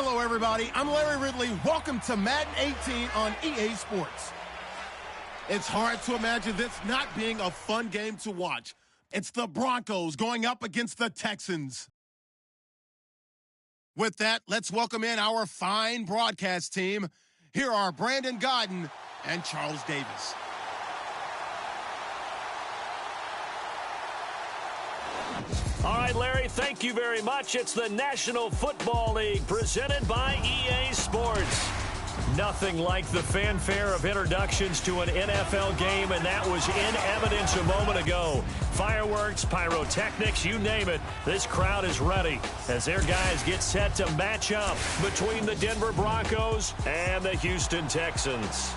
Hello, everybody. I'm Larry Ridley. Welcome to Madden 18 on EA Sports. It's hard to imagine this not being a fun game to watch. It's the Broncos going up against the Texans. With that, let's welcome in our fine broadcast team. Here are Brandon Godden and Charles Davis. All right, Larry, thank you very much. It's the National Football League presented by EA Sports. Nothing like the fanfare of introductions to an NFL game, and that was in evidence a moment ago. Fireworks, pyrotechnics, you name it. This crowd is ready as their guys get set to match up between the Denver Broncos and the Houston Texans.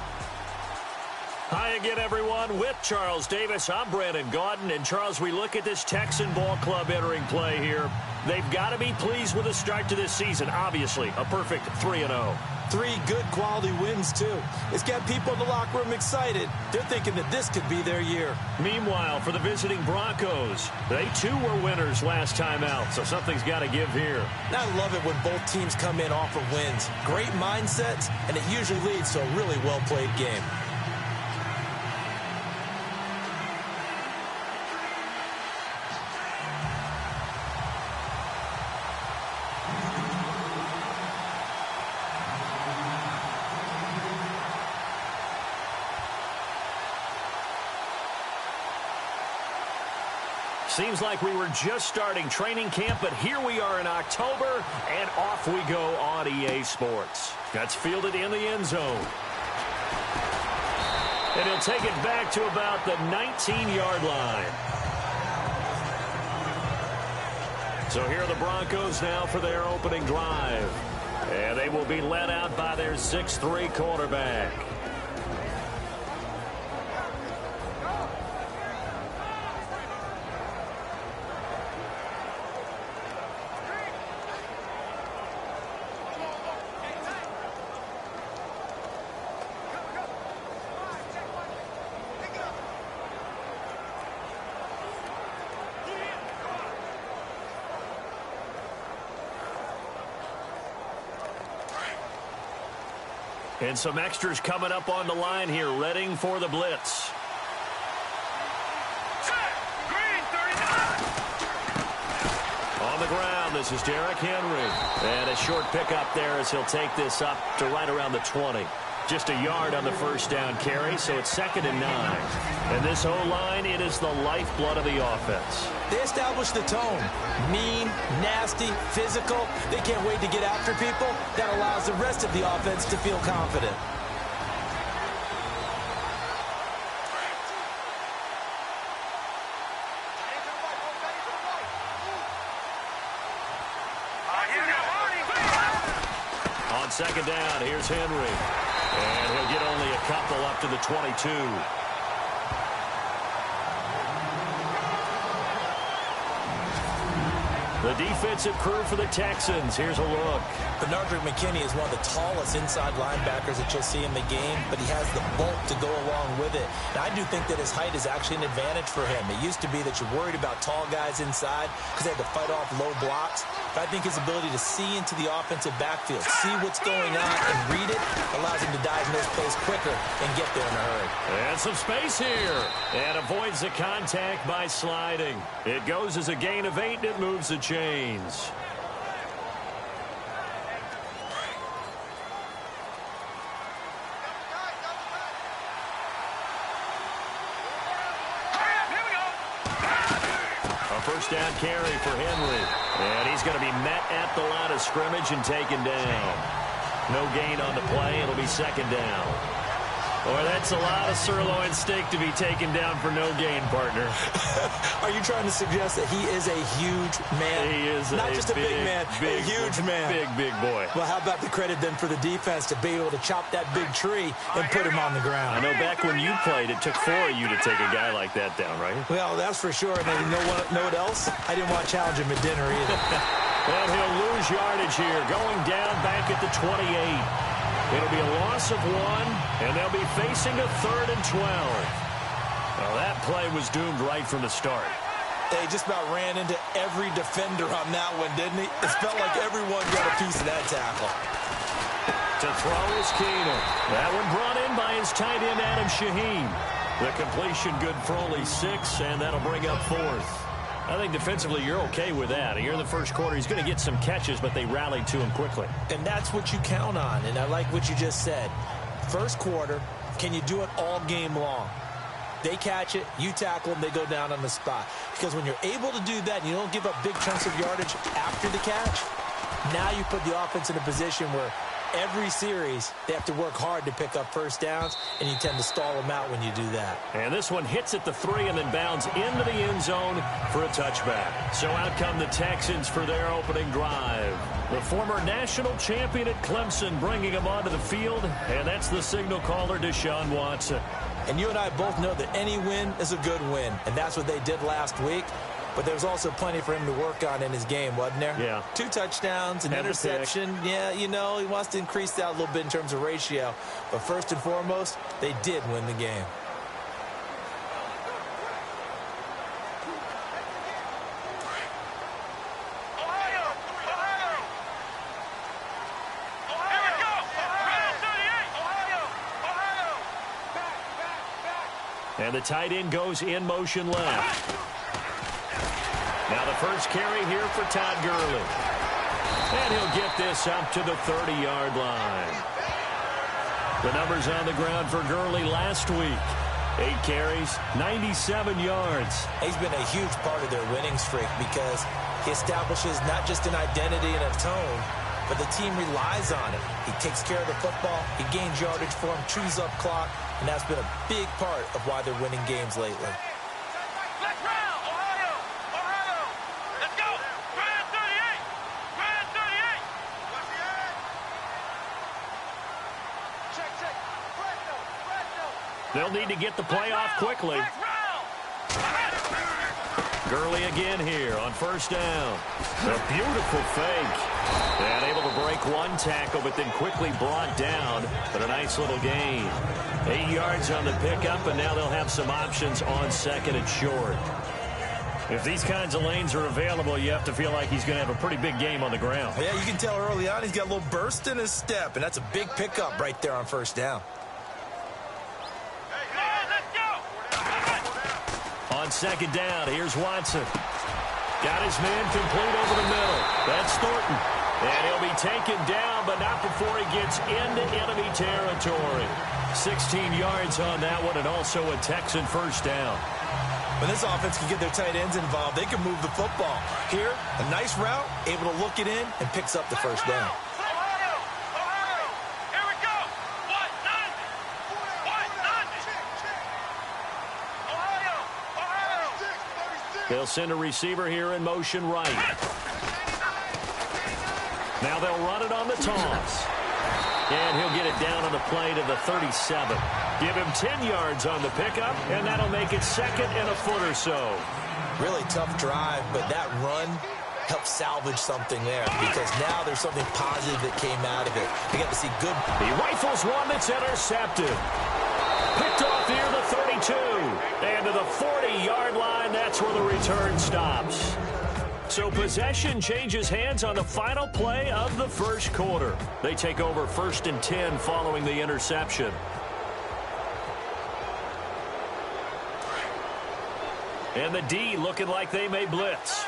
Hi again, everyone. With Charles Davis, I'm Brandon Godden. And, Charles, we look at this Texan ball club entering play here. They've got to be pleased with the start to this season. Obviously, a perfect 3-0. 3 good quality wins, too. It's got people in the locker room excited. They're thinking that this could be their year. Meanwhile, for the visiting Broncos, they, too, were winners last time out, so something's got to give here. I love it when both teams come in off of wins. Great mindsets, and it usually leads to a really well-played game. Seems like we were just starting training camp, but here we are in October, and off we go on EA Sports. That's fielded in the end zone. And he'll take it back to about the 19-yard line. So here are the Broncos now for their opening drive. And they will be led out by their 6'3" quarterback. And some extras coming up on the line here, readying for the blitz. On the ground, this is Derrick Henry. And a short pickup there as he'll take this up to right around the 20. Just a yard on the first down carry, so it's 2nd and 9. And this O-line, it is the lifeblood of the offense. They establish the tone. Mean, nasty, physical. They can't wait to get after people. That allows the rest of the offense to feel confident. On 2nd down, here's Henry. And he'll get only a couple up to the 22. The defensive crew for the Texans. Here's a look. Bernard McKinney is one of the tallest inside linebackers that you'll see in the game, but he has the bulk to go along with it. And I do think that his height is actually an advantage for him. It used to be that you're worried about tall guys inside because they had to fight off low blocks. But I think his ability to see into the offensive backfield, see what's going on, and read it, allows him to diagnose plays quicker and get there in a hurry. And some space here. And avoids the contact by sliding. It goes as a gain of 8, and it moves the chains. First down carry for Henry. And he's going to be met at the line of scrimmage and taken down. No gain on the play. It'll be 2nd down. Boy, that's a lot of sirloin steak to be taken down for no gain, partner. Are you trying to suggest that he is a huge man? He is not just a big man, a huge man. Big boy. Well, how about the credit then for the defense to be able to chop that big tree and put him on the ground? I know back when you played, it took 4 of you to take a guy like that down, right? Well, that's for sure. And then you know what else? I didn't want to challenge him at dinner either. And he'll lose yardage here, going down back at the 28. It'll be a loss of 1, and they'll be facing a 3rd and 12. Well, that play was doomed right from the start. He just about ran into every defender on that one, didn't he? It felt like everyone got a piece of that tackle. To throw is Keenum. That one brought in by his tight end, Adam Shaheen. The completion good for only 6, and that'll bring up 4th. I think defensively you're okay with that. Here in the first quarter, he's going to get some catches, but they rallied to him quickly. And that's what you count on, and I like what you just said. First quarter, can you do it all game long? They catch it, you tackle them, they go down on the spot. Because when you're able to do that and you don't give up big chunks of yardage after the catch, now you put the offense in a position where every series they have to work hard to pick up first downs, and you tend to stall them out when you do that. And this one hits at the 3 and then bounds into the end zone for a touchback. So out come the Texans for their opening drive. The former national champion at Clemson bringing him onto the field, and that's the signal caller, Deshaun Watson. And you and I both know that any win is a good win, and that's what they did last week. But there was also plenty for him to work on in his game, wasn't there? Yeah. 2 touchdowns, an interception. Yeah, you know, he wants to increase that a little bit in terms of ratio. But first and foremost, they did win the game. And the tight end goes in motion left. Now the first carry here for Todd Gurley. And he'll get this up to the 30-yard line. The numbers on the ground for Gurley last week. 8 carries, 97 yards. He's been a huge part of their winning streak because he establishes not just an identity and a tone, but the team relies on it. He takes care of the football, he gains yardage for him, chews up clock, and that's been a big part of why they're winning games lately. They'll need to get the play off quickly. Gurley again here on first down. A beautiful fake. And able to break one tackle, but then quickly brought down. But a nice little gain. 8 yards on the pickup, and now they'll have some options on second and short. If these kinds of lanes are available, you have to feel like he's going to have a pretty big game on the ground. Yeah, you can tell early on he's got a little burst in his step, and that's a big pickup right there on first down. On second down, here's Watson. Got his man complete over the middle. That's Thornton. And he'll be taken down, but not before he gets into enemy territory. 16 yards on that one, and also a Texan first down. When this offense can get their tight ends involved, they can move the football. Here, a nice route, able to look it in, and picks up the first down. They'll send a receiver here in motion right. Now they'll run it on the toss. And he'll get it down on the play to the 37. Give him 10 yards on the pickup, and that'll make it second and a foot or so. Really tough drive, but that run helped salvage something there because now there's something positive that came out of it. We got to see good. He rifles one that's intercepted. Picked off near the 32. And to the 40-yard line, that's where the return stops. So possession changes hands on the final play of the first quarter. They take over 1st and 10 following the interception. And the D looking like they may blitz.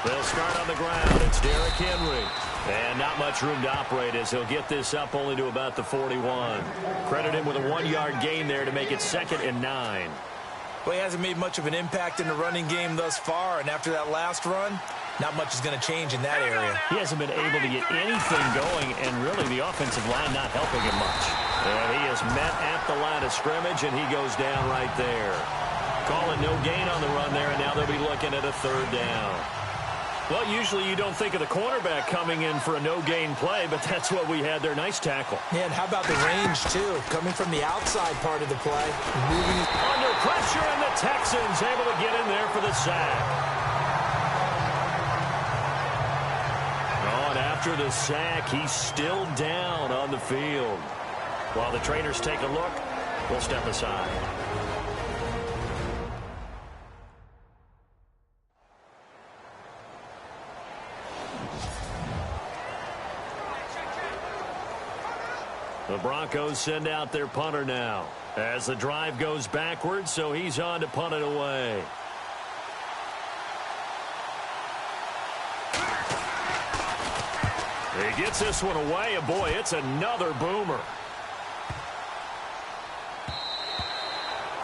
They'll start on the ground. It's Derrick Henry. And not much room to operate as he'll get this up only to about the 41. Credit him with a 1-yard gain there to make it 2nd and 9. Well, he hasn't made much of an impact in the running game thus far, and after that last run, not much is going to change in that area. He hasn't been able to get anything going, and really the offensive line not helping him much. And he is met at the line of scrimmage, and he goes down right there. Calling no gain on the run there, and now they'll be looking at a 3rd down. Well, usually you don't think of the cornerback coming in for a no-gain play, but that's what we had there. Nice tackle. Yeah, and how about the range, too? Coming from the outside part of the play. Moving under pressure, and the Texans able to get in there for the sack. Oh, and after the sack, he's still down on the field. While the trainers take a look, we'll step aside. The Broncos send out their punter now as the drive goes backwards, so he's on to punt it away. He gets this one away, and boy, it's another boomer.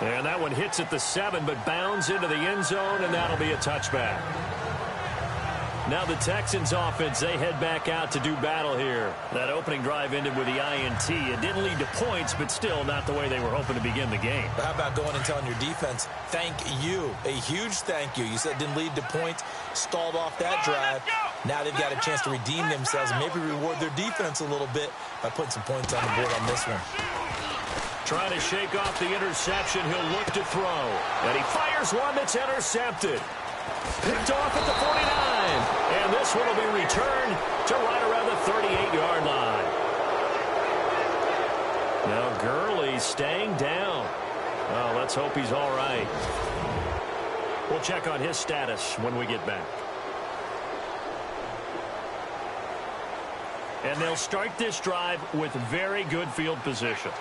And that one hits at the 7, but bounds into the end zone, and that'll be a touchback. Now the Texans offense, they head back out to do battle here. That opening drive ended with the INT. It didn't lead to points, but still not the way they were hoping to begin the game. But how about going and telling your defense, thank you, a huge thank you. You said it didn't lead to points, stalled off that drive. Now they've got a chance to redeem themselves and maybe reward their defense a little bit by putting some points on the board on this one. Trying to shake off the interception, he'll look to throw. And he fires one that's intercepted. Picked off at the 49. And this one will be returned to right around the 38-yard line. Now Gurley staying down. Well, let's hope he's all right. We'll check on his status when we get back. And they'll start this drive with very good field position.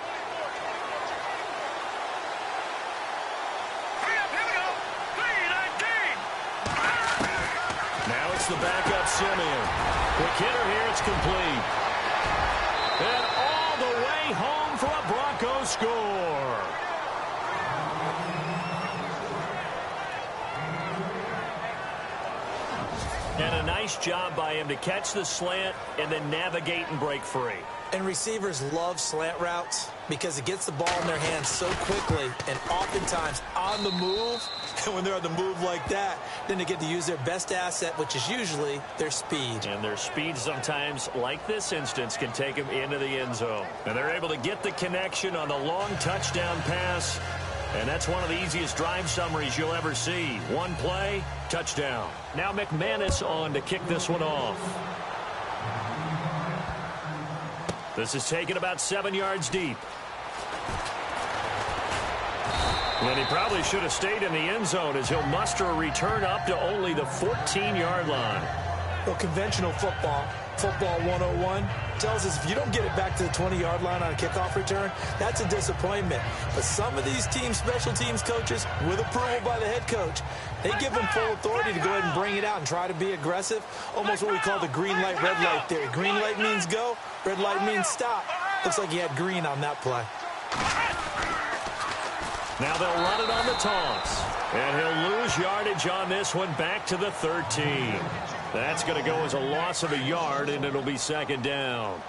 The backup Simeon. Quick hitter here, it's complete. And all the way home for a Broncos score. And a nice job by him to catch the slant and then navigate and break free. And receivers love slant routes because it gets the ball in their hands so quickly and oftentimes on the move. And when they're on the move like that, then they get to use their best asset, which is usually their speed. And their speed sometimes, like this instance, can take them into the end zone. And they're able to get the connection on the long touchdown pass. And that's one of the easiest drive summaries you'll ever see. One play, touchdown. Now McManus on to kick this one off. This is taken about 7 yards deep. And he probably should have stayed in the end zone as he'll muster a return up to only the 14-yard line. Well, conventional football 101, tells us if you don't get it back to the 20-yard line on a kickoff return, that's a disappointment. But some of these teams, special teams coaches, with approval by the head coach, they give them full authority to go ahead and bring it out and try to be aggressive. Almost what we call the green light, red light theory. Green light means go, red light means stop. Looks like he had green on that play. Now they'll run it on the toss. And he'll lose yardage on this one back to the 13. That's going to go as a loss of a yard, and it'll be second down.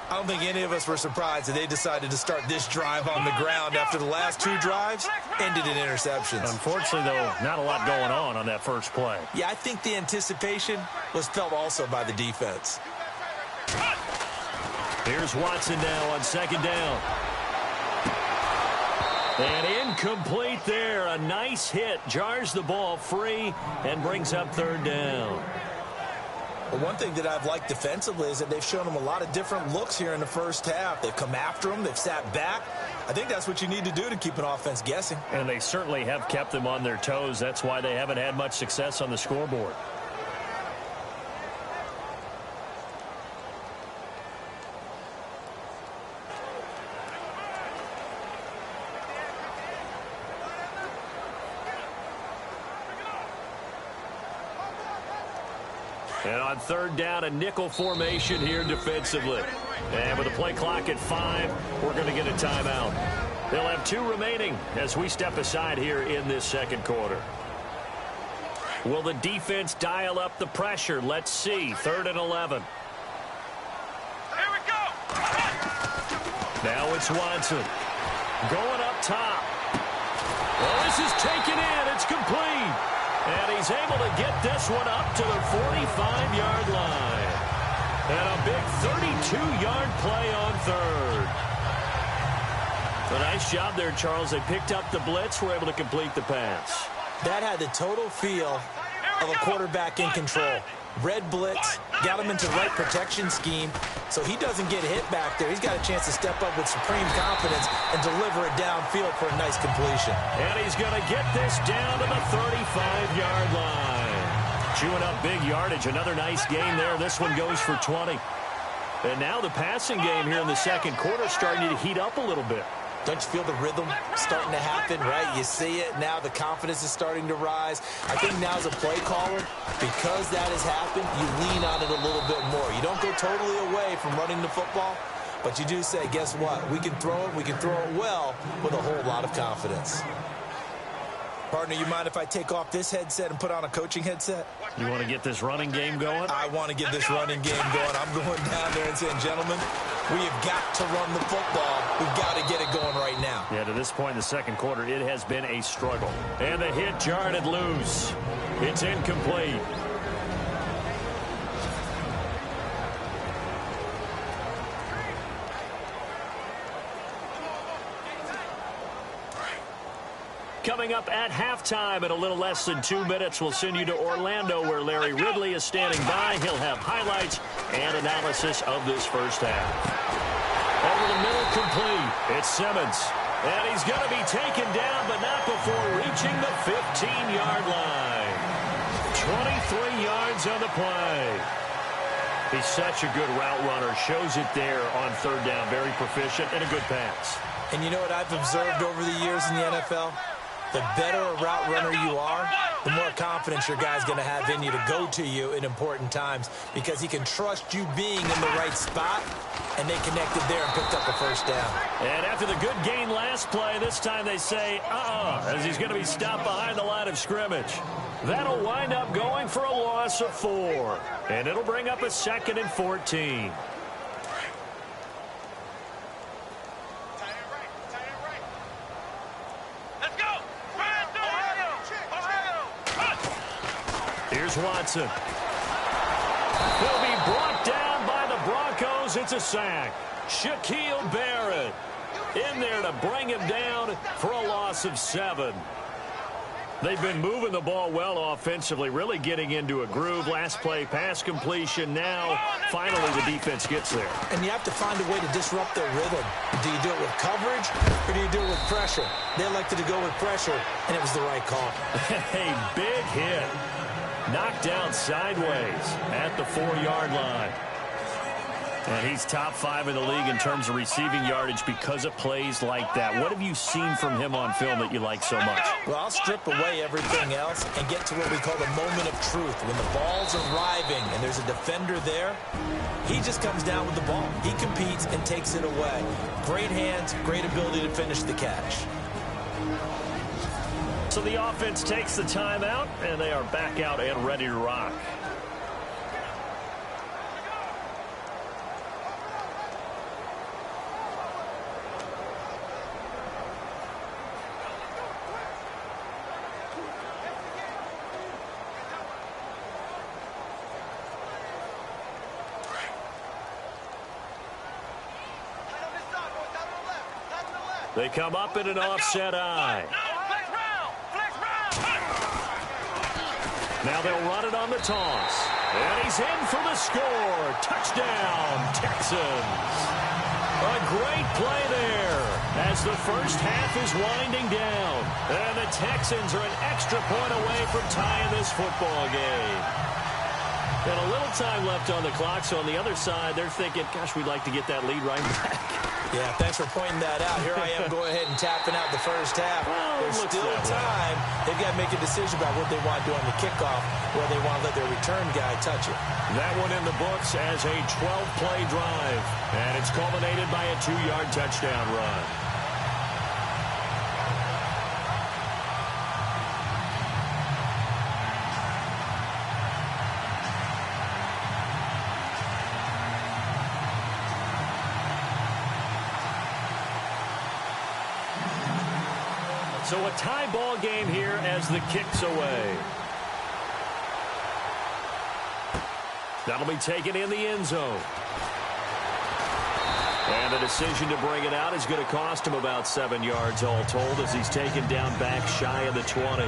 I don't think any of us were surprised that they decided to start this drive on the ground after the last two drives ended in interceptions. Unfortunately, though, not a lot going on that first play. Yeah, I think the anticipation was felt also by the defense. Here's Watson now on second down. And incomplete there. A nice hit. Jars the ball free and brings up third down. Well, one thing that I've liked defensively is that they've shown them a lot of different looks here in the first half. They've come after them. They've sat back. I think that's what you need to do to keep an offense guessing. And they certainly have kept them on their toes. That's why they haven't had much success on the scoreboard. And on third down, a nickel formation here defensively. And with the play clock at 5, we're going to get a timeout. They'll have 2 remaining as we step aside here in this second quarter. Will the defense dial up the pressure? Let's see. 3rd and 11. Here we go. Now it's Watson. Going up top. Well, this is taken in. It's complete. And he's able to get this one up to the 45-yard line. And a big 32-yard play on third. A nice job there, Charles. They picked up the blitz, were able to complete the pass. That had the total feel of a quarterback in control. Red blitz, got him into the right protection scheme, so he doesn't get hit back there. He's got a chance to step up with supreme confidence and deliver it downfield for a nice completion. And he's going to get this down to the 35-yard line. Chewing up big yardage. Another nice game there. This one goes for 20. And now the passing game here in the second quarter starting to heat up a little bit. Don't you feel the rhythm starting to happen, right? You see it. Now the confidence is starting to rise. I think now as a play caller, because that has happened, you lean on it a little bit more. You don't go totally away from running the football, but you do say, guess what? We can throw it well with a whole lot of confidence. Partner, you mind if I take off this headset and put on a coaching headset? You want to get this running game going? I want to get this running game going. I'm going down there and saying, gentlemen, we have got to run the football. We've got to get it going right now. Yeah, to this point in the second quarter, it has been a struggle. And the hit jarred loose. It's incomplete. Coming up at halftime in a little less than 2 minutes, we'll send you to Orlando where Larry Ridley is standing by. He'll have highlights and analysis of this first half. Over the middle, complete. It's Simmons. And he's going to be taken down, but not before reaching the 15-yard line. 23 yards on the play. He's such a good route runner. Shows it there on third down. Very proficient and a good pass. And you know what I've observed over the years in the NFL? The better a route runner you are, the more confidence your guy's going to have in you to go to you in important times because he can trust you being in the right spot, and they connected there and picked up a first down. And after the good gain last play, this time they say, as he's going to be stopped behind the line of scrimmage. That'll wind up going for a loss of 4, and it'll bring up a 2nd and 14. Here's Watson. He'll be brought down by the Broncos. It's a sack. Shaquille Barrett in there to bring him down for a loss of 7. They've been moving the ball well offensively, really getting into a groove. Last play, pass completion. Now, finally, the defense gets there. And you have to find a way to disrupt their rhythm. Do you do it with coverage, or do you do it with pressure? They elected to go with pressure, and it was the right call. A big hit. Knocked down sideways at the 4-yard line. And he's top 5 in the league in terms of receiving yardage because of plays like that. What have you seen from him on film that you like so much? Well, I'll strip away everything else and get to what we call the moment of truth. When the ball's arriving and there's a defender there, he just comes down with the ball. He competes and takes it away. Great hands, great ability to finish the catch. So the offense takes the timeout, and they are back out and ready to rock. They come up in an offset eye. Now they'll run it on the toss. And he's in for the score. Touchdown, Texans. A great play there as the first half is winding down. And the Texans are an extra point away from tying this football game. And a little time left on the clock, so on the other side, they're thinking, gosh, we'd like to get that lead right back. Yeah, thanks for pointing that out. Here I am going ahead and tapping out the first half. Well, there's still time. They've got to make a decision about what they want to do on the kickoff, where they want to let their return guy touch it. That one in the books as a 12-play drive, and it's culminated by a 2-yard touchdown run. So a tie ball game here as the kick's away. That'll be taken in the end zone. And the decision to bring it out is going to cost him about 7 yards all told as he's taken down back shy of the 20.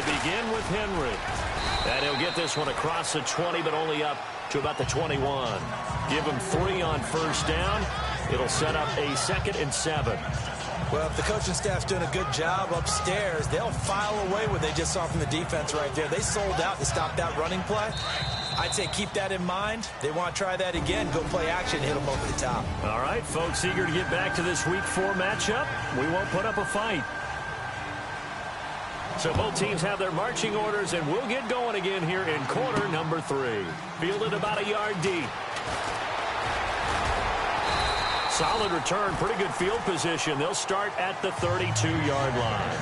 begin with Henry. And he'll get this one across the 20, but only up to about the 21. Give him 3 on first down. It'll set up a 2nd and 7. Well, if the coaching staff's doing a good job upstairs, they'll file away what they just saw from the defense right there. They sold out to stop that running play. I'd say keep that in mind. They want to try that again. Go play action, hit them over the top. All right, folks, eager to get back to this Week 4 matchup. We won't put up a fight. So both teams have their marching orders, and we'll get going again here in quarter number 3. Fielded about a yard deep. Solid return, pretty good field position. They'll start at the 32-yard line.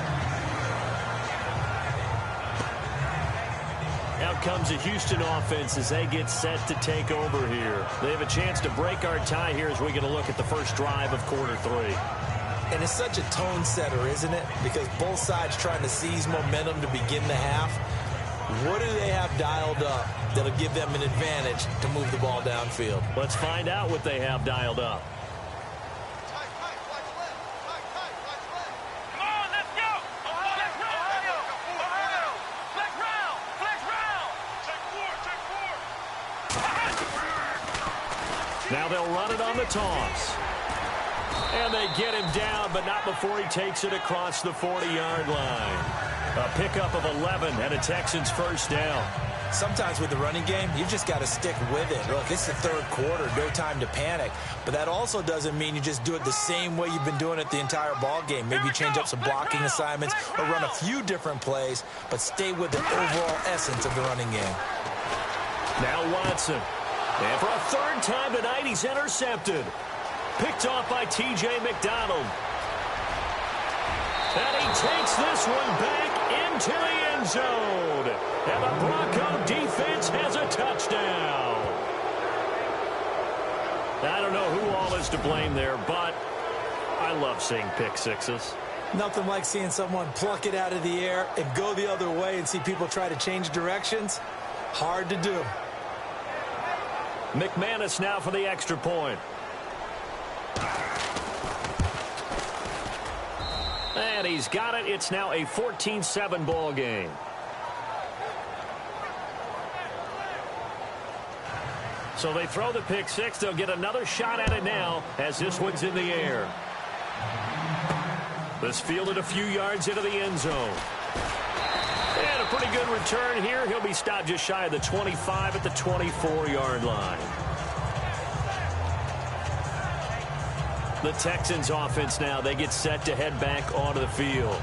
Out comes the Houston offense as they get set to take over here. They have a chance to break our tie here as we get a look at the first drive of quarter 3. And it's such a tone setter, isn't it? Because both sides trying to seize momentum to begin the half. What do they have dialed up that'll give them an advantage to move the ball downfield? Let's find out what they have dialed up. Now they'll run it on the toss. And they get him down, but not before he takes it across the 40-yard line. A pickup of 11 and a Texans first down. Sometimes with the running game, you've just got to stick with it. Look, it's the third quarter, no time to panic. But that also doesn't mean you just do it the same way you've been doing it the entire ball game. Maybe change up some blocking assignments or run a few different plays, but stay with the overall essence of the running game. Now Watson. And for a 3rd time tonight, he's intercepted. Picked off by T.J. McDonald. And he takes this one back into the end zone. And the Bronco defense has a touchdown. I don't know who all is to blame there, but I love seeing pick sixes. Nothing like seeing someone pluck it out of the air and go the other way and see people try to change directions. Hard to do. McManus now for the extra point. And he's got it. It's now a 14-7 ball game. So they throw the pick six. They'll get another shot at it now as this one's in the air. This fielded a few yards into the end zone. And a pretty good return here. He'll be stopped just shy of the 25 at the 24-yard line. The Texans offense now, they get set to head back onto the field.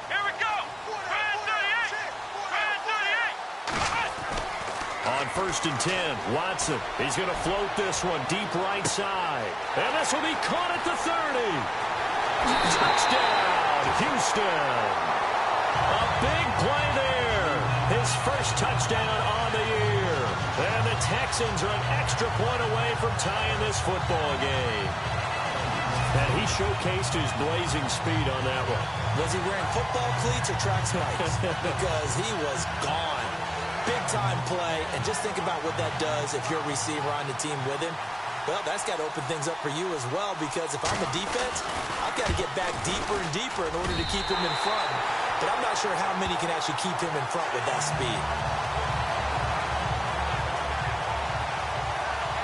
Here we go. Brand 38. Brand 38. On 1st and 10, Watson. He's going to float this one deep right side. And this will be caught at the 30. Touchdown, Houston. A big play there. His first touchdown on the year. And the Texans are an extra point away from tying this football game. And he showcased his blazing speed on that one. Was he wearing football cleats or track spikes? Because he was gone. Big-time play. And just think about what that does if you're a receiver on the team with him. Well, that's got to open things up for you as well, because if I'm a defense, I've got to get back deeper and deeper in order to keep him in front. But I'm not sure how many can actually keep him in front with that speed.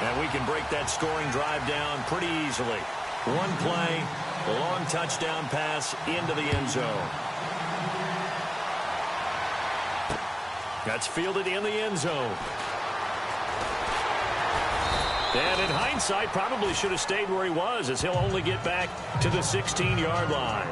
And we can break that scoring drive down pretty easily. One play, a long touchdown pass into the end zone. That's fielded in the end zone. And in hindsight, probably should have stayed where he was, as he'll only get back to the 16-yard line.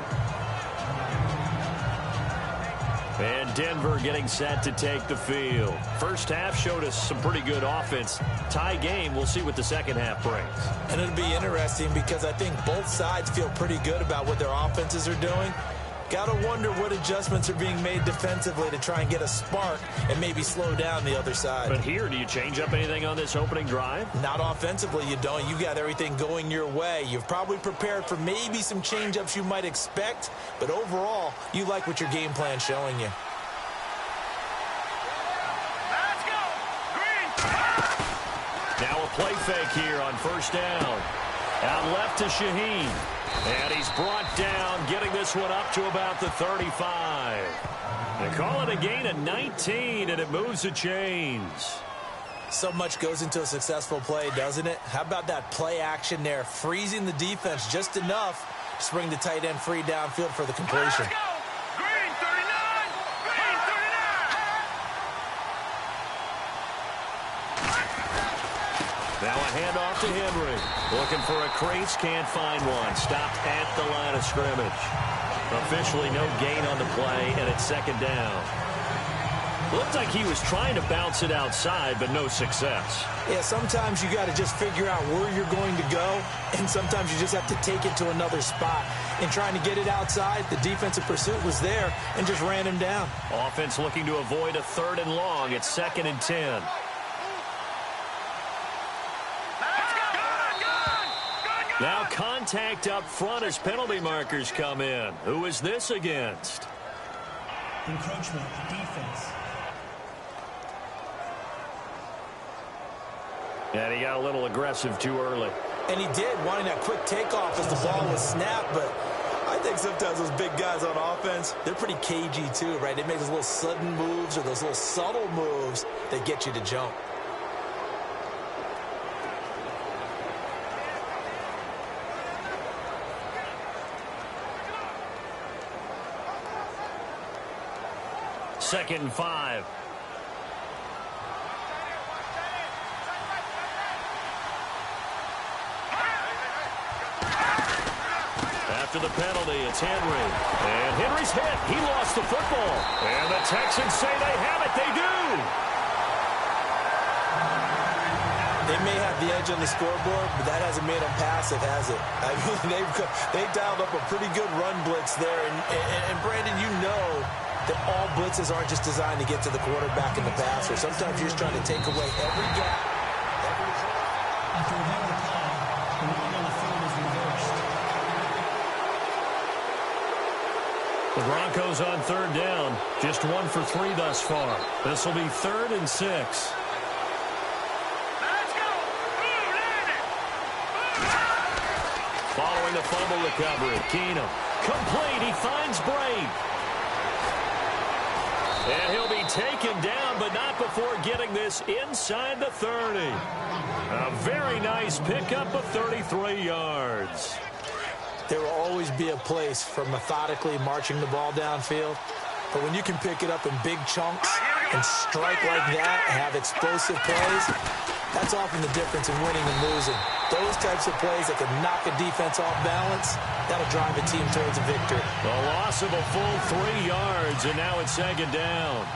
And Denver getting set to take the field. First half showed us some pretty good offense. Tie game, we'll see what the second half brings. And it'll be interesting because I think both sides feel pretty good about what their offenses are doing. Got to wonder what adjustments are being made defensively to try and get a spark and maybe slow down the other side. But here, do you change up anything on this opening drive? Not offensively, you don't. You got everything going your way. You've probably prepared for maybe some change-ups you might expect, but overall, you like what your game plan's showing you. Let's go. Green. play fake here on first down. Out left to Shaheen. And he's brought down, getting this one up to about the 35. They call it a gain of 19, and it moves the chains. So much goes into a successful play, doesn't it? How about that play action there, freezing the defense just enough to bring the tight end free downfield for the completion. Green 39! Green 39! Now a handoff to Henry. Looking for a crease, can't find one. Stopped at the line of scrimmage. Officially no gain on the play, and it's second down. Looked like he was trying to bounce it outside, but no success. Yeah, sometimes you got to just figure out where you're going to go, and sometimes you just have to take it to another spot. In trying to get it outside, the defensive pursuit was there and just ran him down. Offense looking to avoid a 3rd and long. It's 2nd and 10. Now contact up front as penalty markers come in. Who is this against? Encroachment, defense. And he got a little aggressive too early. And he did, wanting that quick takeoff as the ball was snapped, but I think sometimes those big guys on offense, they're pretty cagey too, right? They make those little sudden moves or those little subtle moves that get you to jump. Second and 5. After the penalty, it's Henry. And Henry's hit. He lost the football. And the Texans say they have it. They do. They may have the edge on the scoreboard, but that hasn't made them passive, has it? I mean, they've dialed up a pretty good run blitz there. And Brandon, you know that all blitzes aren't just designed to get to the quarterback in the passer. Sometimes you're just trying to take away every gap. After reviewing the call, the ruling on the field is reversed. The Broncos on 3rd down. Just 1 for 3 thus far. This will be 3rd and 6. Let's go! Move, Landon! Following the fumble recovery, Keenum. Complete. He finds Braid. And he'll be taken down, but not before getting this inside the 30. A very nice pickup of 33 yards. There will always be a place for methodically marching the ball downfield. But when you can pick it up in big chunks and strike like that and have explosive plays, that's often the difference in winning and losing. Those types of plays that can knock a defense off balance, that'll drive a team towards a victory. The loss of a full 3 yards, and now it's second down.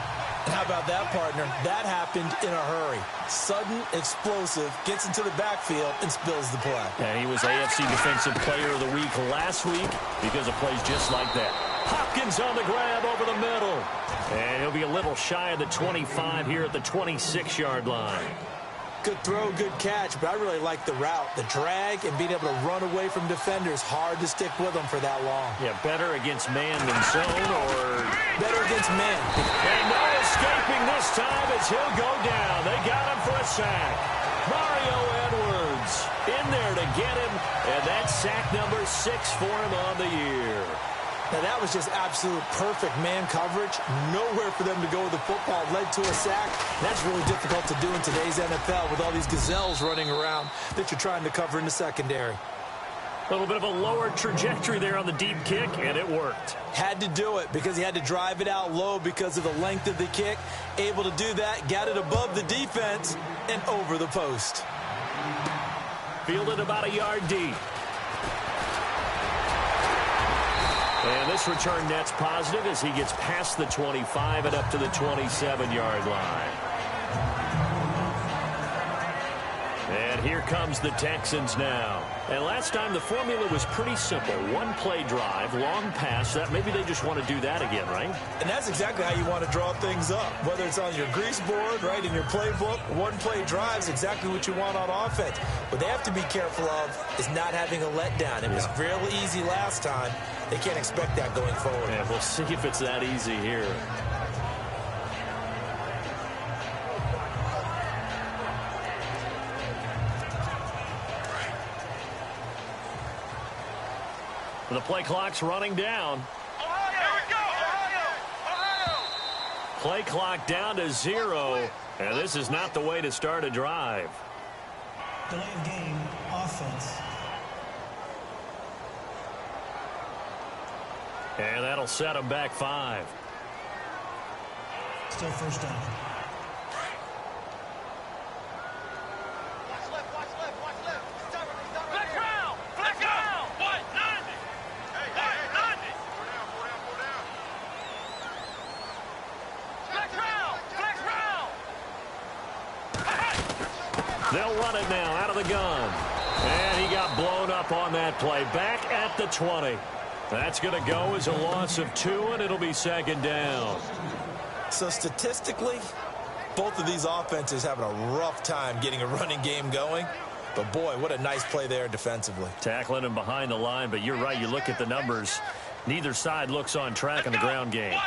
And how about that, partner? That happened in a hurry. Sudden, explosive, gets into the backfield, and spills the play. And he was AFC Defensive Player of the Week last week because of plays just like that. Hopkins on the grab over the middle. And he'll be a little shy of the 25 here at the 26-yard line. Good throw, good catch, but I really like the route. The drag and being able to run away from defenders, hard to stick with them for that long. Yeah, better against man than zone, or better against man. And no escaping this time as he'll go down. They got him for a sack. Mario Edwards in there to get him, and that's sack number 6 for him on the year. Now, that was just absolute perfect man coverage. Nowhere for them to go with the football. Led to a sack. That's really difficult to do in today's NFL with all these gazelles running around that you're trying to cover in the secondary. A little bit of a lower trajectory there on the deep kick, and it worked. Had to do it because he had to drive it out low because of the length of the kick. Able to do that, got it above the defense and over the post. Fielded about a yard deep. And this return net's positive as he gets past the 25 and up to the 27-yard line. And here comes the Texans now. And last time the formula was pretty simple. One play drive, long pass. That maybe they just want to do that again, right? And that's exactly how you want to draw things up. Whether it's on your grease board, right, in your playbook, one play drive is exactly what you want on offense. What they have to be careful of is not having a letdown. It was real easy last time. They can't expect that going forward. And we'll see if it's that easy here. The play clock's running down. Play clock down to 0, and this is not the way to start a drive. Delay of game, offense. And that'll set them back 5. Still first down. They'll run it now out of the gun. And he got blown up on that play. Back at the 20. That's going to go as a loss of 2, and it'll be second down. So statistically, both of these offenses having a rough time getting a running game going. But, boy, what a nice play there defensively. Tackling him behind the line, but you're right. You look at the numbers. Neither side looks on track in the ground game.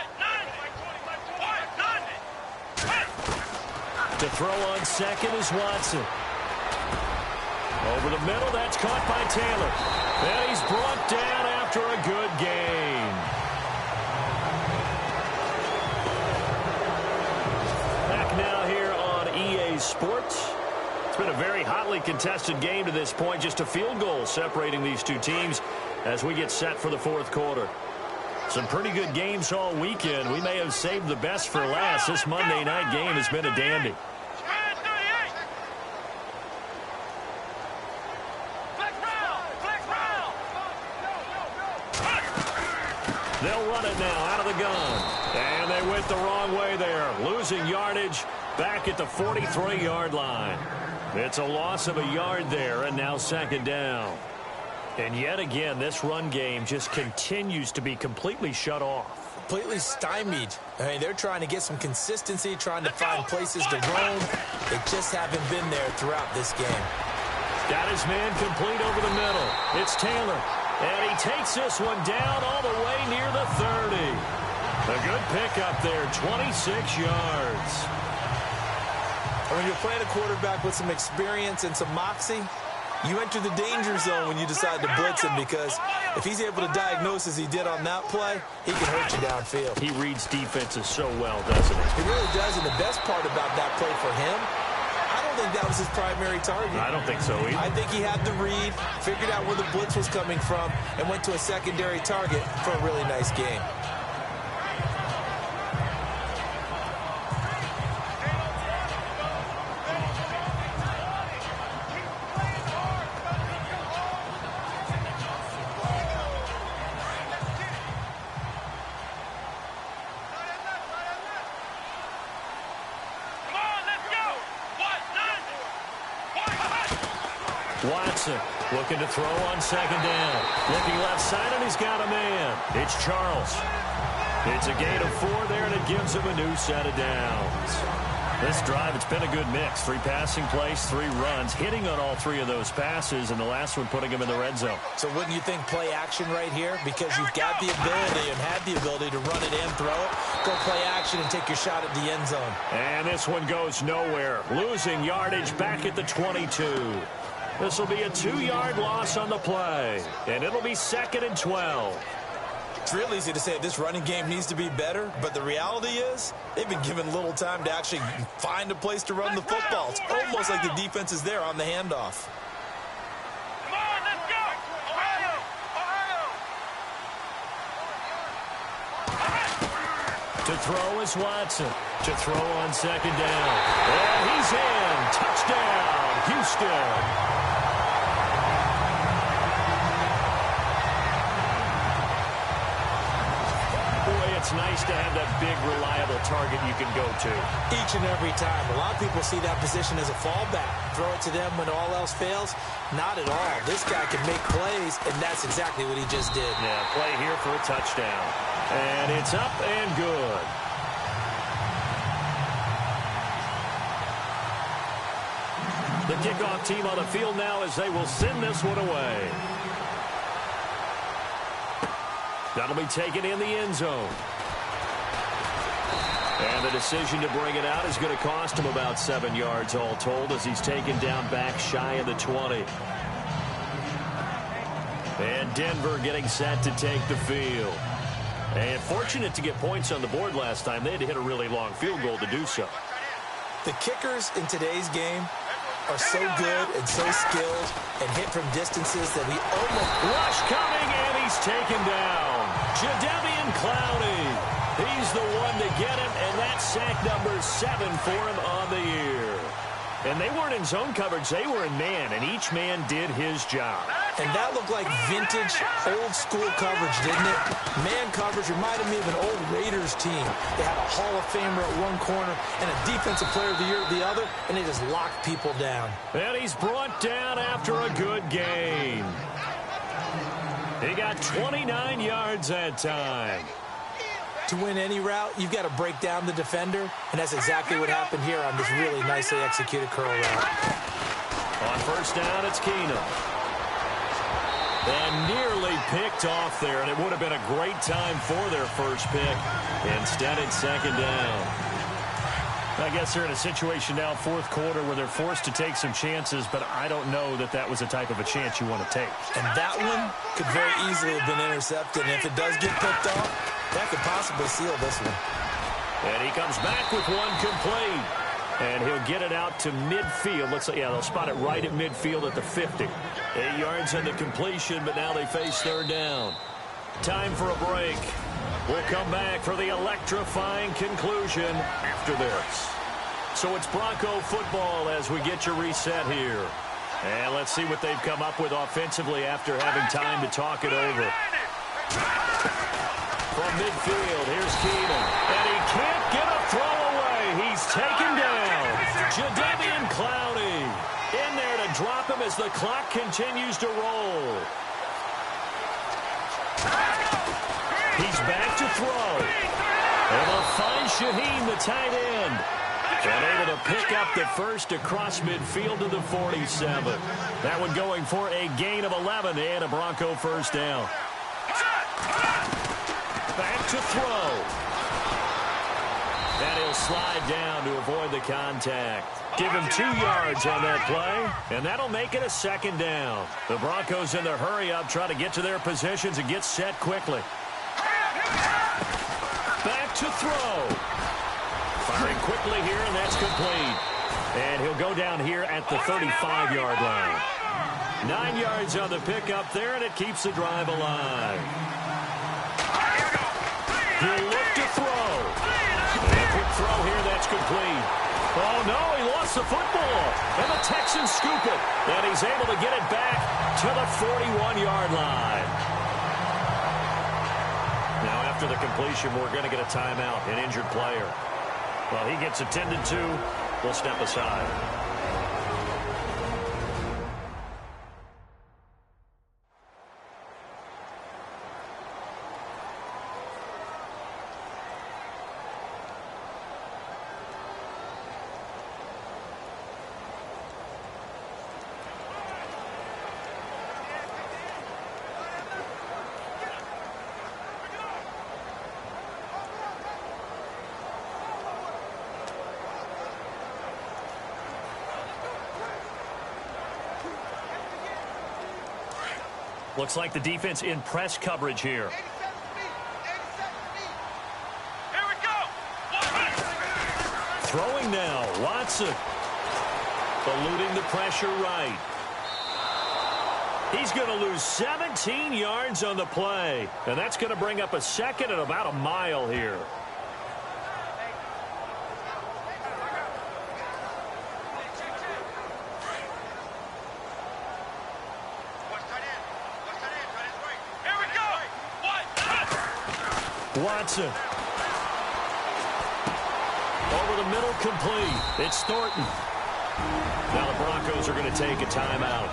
To throw on second is Watson. Over the middle, that's caught by Taylor. And he's brought down after a good gain. Back now here on EA Sports. It's been a very hotly contested game to this point. Just a field goal separating these two teams as we get set for the fourth quarter. Some pretty good games all weekend. We may have saved the best for last. This Monday night game has been a dandy. They'll run it now out of the gun. And they went the wrong way there. Losing yardage back at the 43-yard line. It's a loss of a yard there, and now second down. And yet again, this run game just continues to be completely shut off. Completely stymied. I mean, they're trying to get some consistency, trying to find places to roam. They just haven't been there throughout this game. Got his man complete over the middle. It's Taylor. And he takes this one down all the way near the 30. A good pickup there, 26 yards. When you're playing a quarterback with some experience and some moxie, you enter the danger zone when you decide to blitz him, because if he's able to diagnose as he did on that play, he can hurt you downfield. He reads defenses so well, doesn't he? He really does, and the best part about that play for him, I don't think that was his primary target. I don't think so either. I think he had the read, figured out where the blitz was coming from, and went to a secondary target for a really nice game. Watson looking to throw on second down. Looking left side, and he's got a man. It's Charles. It's a gain of 4 there, and it gives him a new set of downs. This drive, it's been a good mix. 3 passing plays, 3 runs, hitting on all 3 of those passes, and the last one putting him in the red zone. So wouldn't you think play action right here? Because you've got the ability and had the ability to run it and throw it. Go play action and take your shot at the end zone. And this one goes nowhere. Losing yardage back at the 22. This will be a 2-yard loss on the play, and it'll be 2nd and 12. It's real easy to say this running game needs to be better, but the reality is they've been given little time to actually find a place to run the football. It's almost like the defense is there on the handoff. Come on, let's go! Ohio! To throw is Watson. To throw on second down. And he's in. Touchdown, Houston. It's nice to have that big, reliable target you can go to. Each and every time. A lot of people see that position as a fallback. Throw it to them when all else fails. Not at all. This guy can make plays, and that's exactly what he just did. Yeah, play here for a touchdown. And it's up and good. The kickoff team on the field now as they will send this one away. That'll be taken in the end zone. And the decision to bring it out is going to cost him about 7 yards all told as he's taken down back shy of the 20. And Denver getting set to take the field. And fortunate to get points on the board last time. They had to hit a really long field goal to do so. The kickers in today's game are so good and so skilled and hit from distances that we almost... Rush coming, and he's taken down. Jadeveon Clowney. He's the one to get him, and that's sack number 7 for him on the year. And they weren't in zone coverage. They were in man, and each man did his job. And that looked like vintage, old-school coverage, didn't it? Man coverage reminded me of an old Raiders team. They had a Hall of Famer at one corner and a Defensive Player of the Year at the other, and they just locked people down. And he's brought down after a good game. He got 29 yards that time. To win any route, you've got to break down the defender, and that's exactly what happened here on this really nicely executed curl route. On first down, it's Keenum. And nearly picked off there, and it would have been a great time for their first pick. Instead, it's second down. I guess they're in a situation now, fourth quarter, where they're forced to take some chances, but I don't know that that was the type of a chance you want to take. And that one could very easily have been intercepted, and if it does get picked off, that could possibly seal this one. And he comes back with one complete. And he'll get it out to midfield. Looks like, yeah, they'll spot it right at midfield at the 50. 8 yards on the completion, but now they face third down. Time for a break. We'll come back for the electrifying conclusion after this. So it's Bronco football as we get your reset here. And let's see what they've come up with offensively after having time to talk it over. From midfield, here's Keenum. And he can't get a throw away. He's taken down. Jadeveon Clowney in there to drop him as the clock continues to roll. He's back to throw. And they'll find Shaheen, the tight end. And able to pick up the first across midfield to the 47. That one going for a gain of 11 and a Bronco first down. Back to throw. And he'll slide down to avoid the contact. Give him 2 yards on that play, and that'll make it a second down. The Broncos in their hurry-up try to get to their positions and get set quickly. Back to throw. Firing quickly here, and that's complete. And he'll go down here at the 35-yard line. 9 yards on the pickup there, and it keeps the drive alive. He'll look to throw. And a quick throw here, that's complete. Oh, no, he lost the football. And the Texans scoop it. And he's able to get it back to the 41-yard line. Now, after the completion, we're going to get a timeout, an injured player. Well, he gets attended to. We'll step aside. Looks like the defense in press coverage here. Here we go. Throwing now, Watson. Eluding the pressure right. He's going to lose 17 yards on the play. And that's going to bring up a second at about a mile here. Watson. Over the middle, complete. It's Thornton. Now the Broncos are going to take a timeout.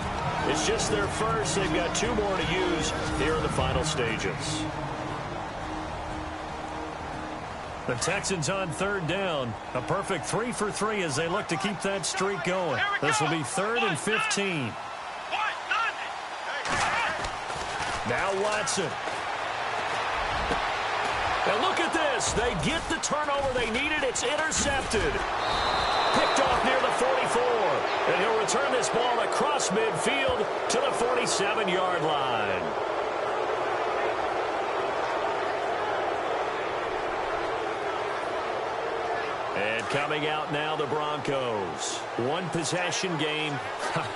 It's just their first. They've got 2 more to use here in the final stages. The Texans on third down. A perfect 3 for 3 as they look to keep that streak going. This will be 3rd and 15. Now Watson. And look at this. They get the turnover they needed. It's intercepted. Picked off near the 44. And he'll return this ball across midfield to the 47-yard line. Coming out now, the Broncos. One possession game.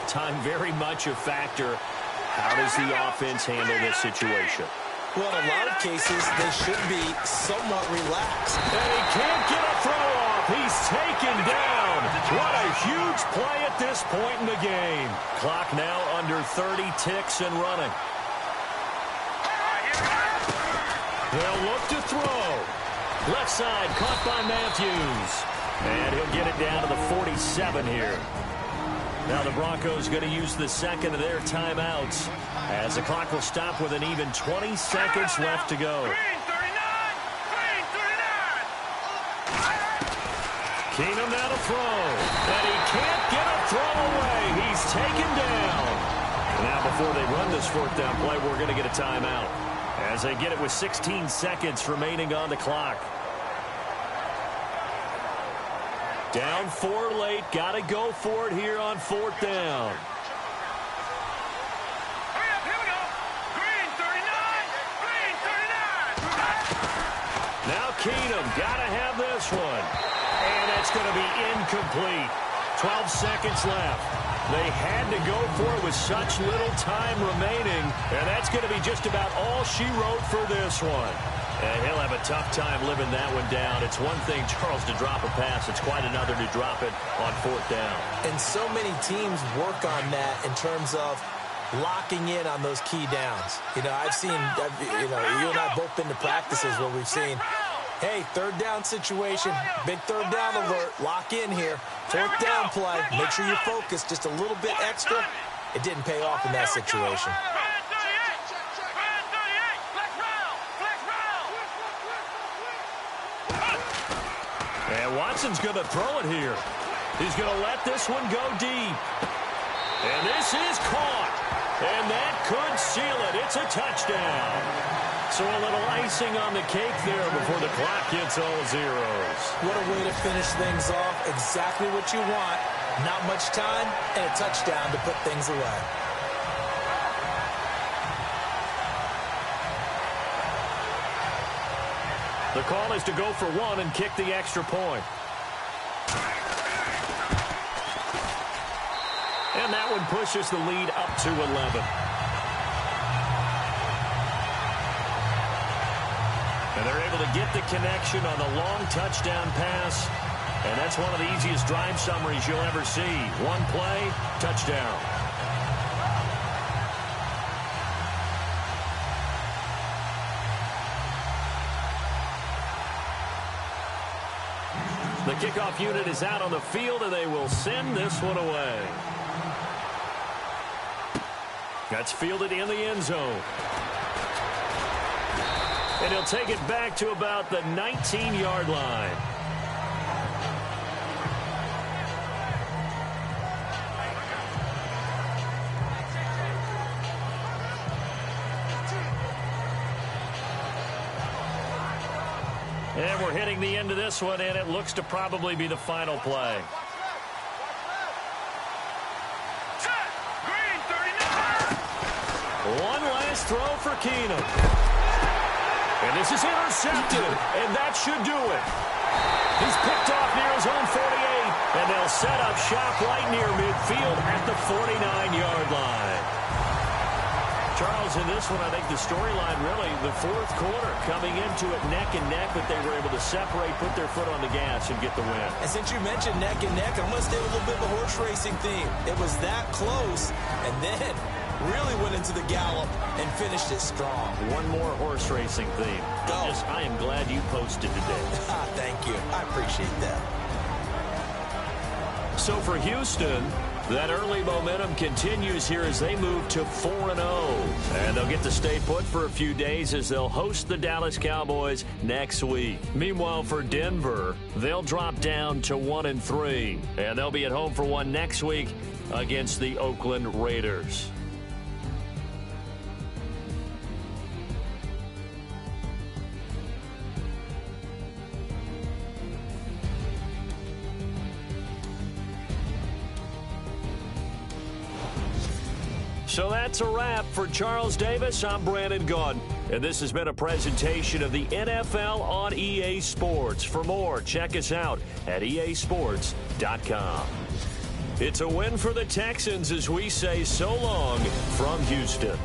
Time very much a factor. How does the offense handle this situation? Well, in a lot of cases, they should be somewhat relaxed. And he can't get a throw off. He's taken down. What a huge play at this point in the game. Clock now under 30 ticks and running. They'll look to throw. Left side caught by Matthews. And he'll get it down to the 47 here. Now the Broncos going to use the second of their timeouts as the clock will stop with an even 20 seconds left to go. Keenum now to throw. And he can't get a throw away. He's taken down. Now before they run this fourth down play, we're going to get a timeout as they get it with 16 seconds remaining on the clock. Down 4 late. Got to go for it here on fourth down. Hurry up, here we go. Green 39. Green 39. Now Keenum got to have this one. And it's going to be incomplete. 12 seconds left. They had to go for it with such little time remaining. And that's going to be just about all she wrote for this one. And he'll have a tough time living that one down. It's one thing, Charles, to drop a pass. It's quite another to drop it on fourth down. And so many teams work on that in terms of locking in on those key downs. I've seen, you and I both been to practices where we've seen, hey, third down situation, big third down alert, lock in here. Fourth down play, make sure you focus just a little bit extra. It didn't pay off in that situation. And Watson's going to throw it here. He's going to let this one go deep. And this is caught. And that could seal it. It's a touchdown. So a little icing on the cake there before the clock hits all zeros. What a way to finish things off. Exactly what you want. Not much time and a touchdown to put things away. The call is to go for one and kick the extra point. And that one pushes the lead up to 11. And they're able to get the connection on the long touchdown pass. And that's one of the easiest drive summaries you'll ever see. One play, touchdown. The kickoff unit is out on the field, and they will send this one away. That's fielded in the end zone. And he'll take it back to about the 19-yard line. And we're hitting the end of this one, and it looks to probably be the final play. Green 39. One last throw for Keenum. And this is intercepted, and that should do it. He's picked off near his own 48, and they'll set up shop right near midfield at the 49-yard line. Charles, in this one, I think the storyline really, the fourth quarter, coming into it neck and neck, but they were able to separate, put their foot on the gas, and get the win. And since you mentioned neck and neck, I'm going to stay with a little bit of a horse racing theme. It was that close, and then really went into the gallop and finished it strong. One more horse racing theme. Go. I am glad you posted today. Thank you. I appreciate that. So for Houston, that early momentum continues here as they move to 4-0. And they'll get to stay put for a few days as they'll host the Dallas Cowboys next week. Meanwhile, for Denver, they'll drop down to 1-3. And they'll be at home for one next week against the Oakland Raiders. So that's a wrap. For Charles Davis, I'm Brandon Gaudin. And this has been a presentation of the NFL on EA Sports. For more, check us out at easports.com. It's a win for the Texans as we say so long from Houston.